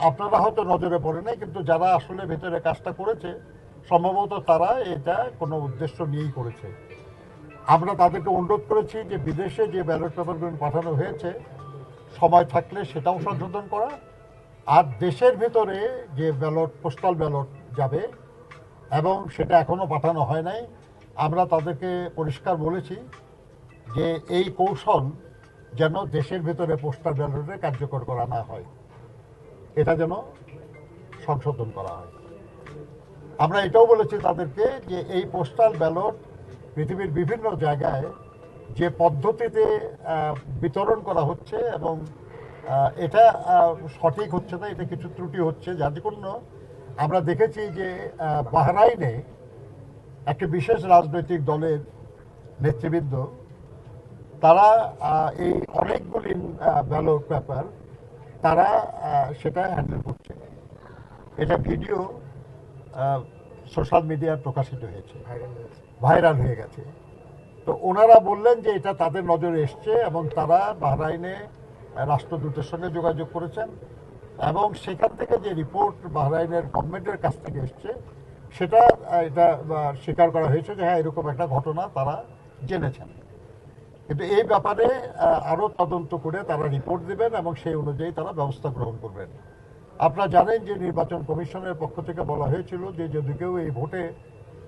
আপনারা হয়তো নজরে পড়ে নাই, কিন্তু যারা আসলে ভেতরে কাজটা করেছে সম্ভবত তারা এটা কোনো উদ্দেশ্য নিয়েই করেছে। আমরা তাদেরকে অনুরোধ করেছি যে বিদেশে যে ব্যালট পেপারগুলো পাঠানো হয়েছে সময় থাকলে সেটাও সংশোধন করা, আর দেশের ভেতরে যে ব্যালট পোস্টাল ব্যালট যাবে এবং সেটা এখনও পাঠানো হয় নাই, আমরা তাদেরকে পরিষ্কার বলেছি যে এই কৌশল যেন দেশের ভেতরে পোস্টাল ব্যালটে কার্যকর করা না হয়, এটা যেন সংশোধন করা হয়। আমরা এটাও বলেছি তাদেরকে যে এই পোস্টাল ব্যালট পৃথিবীর বিভিন্ন জায়গায় যে পদ্ধতিতে বিতরণ করা হচ্ছে এবং এটা সঠিক হচ্ছে না, এটা কিছু ত্রুটি হচ্ছে, যার জন্য আমরা দেখেছি যে বাহরাইনে একটি বিশেষ রাজনৈতিক দলের নেতৃবৃন্দ তারা এই অনেকগুলি ব্যালট পেপার তারা সেটা হ্যান্ডেল করছে। এটা ভিডিও সোশ্যাল মিডিয়ায় প্রকাশিত হয়েছে, ভাইরাল হয়ে গেছে। তো ওনারা বললেন যে এটা তাদের নজরে এসছে এবং তারা বাহরাইনে রাষ্ট্রদূতের সঙ্গে যোগাযোগ করেছেন এবং সেখান থেকে যে রিপোর্ট বাহরাইনের গভর্নমেন্টের কাছ থেকে এসছে সেটা এটা স্বীকার করা হয়েছে যে হ্যাঁ এরকম একটা ঘটনা তারা জেনেছেন। কিন্তু এই ব্যাপারে আরও তদন্ত করে তারা রিপোর্ট দেবেন এবং সেই অনুযায়ী তারা ব্যবস্থা গ্রহণ করবেন। আপনারা জানেন যে নির্বাচন কমিশনের পক্ষ থেকে বলা হয়েছিল যে যদি কেউ এই ভোটে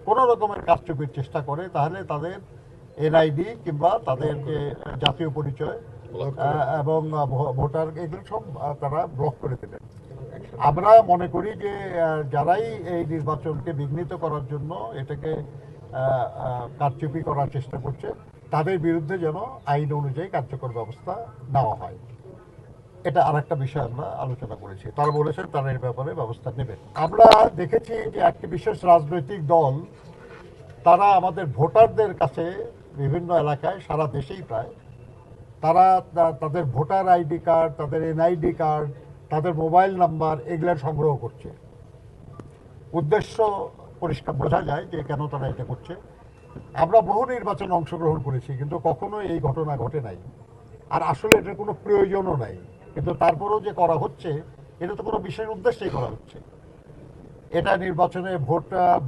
কোনো রকমের কারচুপির চেষ্টা করে তাহলে তাদের এনআইডি কিংবা তাদের যে জাতীয় পরিচয় এবং ভোটার এগুলো সব তারা ব্লক করে দেবেন। আমরা মনে করি যে যারাই এই নির্বাচনকে বিঘ্নিত করার জন্য এটাকে কারচুপি করার চেষ্টা করছে তাদের বিরুদ্ধে যেন আইন অনুযায়ী কার্যকর ব্যবস্থা নেওয়া হয়। এটা আরেকটা বিষয় আমরা আলোচনা করেছি, তারা বলেছেন তারা এর ব্যাপারে ব্যবস্থা নেবেন। আমরা দেখেছি যে একটি বিশেষ রাজনৈতিক দল তারা আমাদের ভোটারদের কাছে বিভিন্ন এলাকায় সারা দেশেই প্রায় তারা তাদের ভোটার আইডি কার্ড, তাদের এনআইডি কার্ড, তাদের মোবাইল নাম্বার এগুলো সংগ্রহ করছে। উদ্দেশ্য পরিষ্কার বোঝা যায় যে কেন তারা এটা করছে। আমরা বহু নির্বাচনে অংশগ্রহণ করেছি কিন্তু কখনো এই ঘটনা ঘটে নাই, আর আসলে এটার কোনো প্রয়োজনও নাই, কিন্তু তারপরেও যে করা হচ্ছে এটা তো কোনো বিশেষ উদ্দেশ্যেই করা হচ্ছে। এটা নির্বাচনে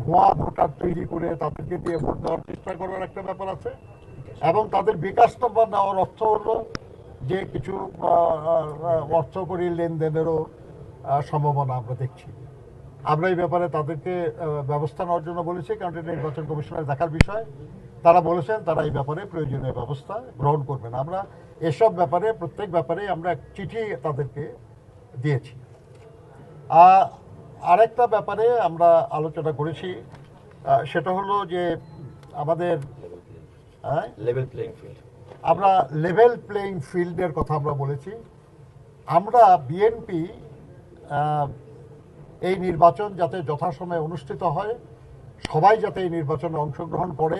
ভুয়া ভোটার তৈরি করে তাদেরকে দিয়ে ভোট দেওয়ার চেষ্টা করার একটা ব্যাপার আছে এবং তাদের বিকাশ নম্বর নেওয়ার অর্থ হলো যে কিছু অর্থকরী লেনদেনেরও সম্ভাবনা আমরা দেখছি। আমরা এই ব্যাপারে তাদেরকে ব্যবস্থা নেওয়ার জন্য বলেছি, কারণ এটা নির্বাচন কমিশনের দেখার বিষয়। তারা বলেছেন তারা এই ব্যাপারে প্রয়োজনীয় ব্যবস্থা গ্রহণ করবেন। আমরা এসব ব্যাপারে প্রত্যেক ব্যাপারে আমরা চিঠি তাদেরকে দিয়েছি। আরেকটা ব্যাপারে আমরা আলোচনা করেছি, সেটা হলো যে আমাদের আমরা লেভেল প্লেইং ফিল্ডের কথা আমরা বলেছি। আমরা বিএনপি এই নির্বাচন যাতে যথাসময়ে অনুষ্ঠিত হয়, সবাই যাতে এই নির্বাচনে অংশগ্রহণ করে,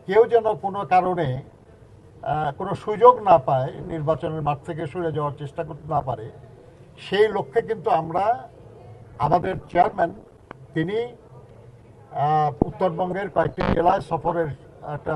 কেউ যেন কোনো কারণে কোনো সুযোগ না পায় নির্বাচনের মাঠ থেকে সরে যাওয়ার চেষ্টা করতে না পারে, সেই লক্ষ্যে কিন্তু আমরা আমাদের চেয়ারম্যান তিনি উত্তরবঙ্গের কয়েকটি জেলায় সফরের একটা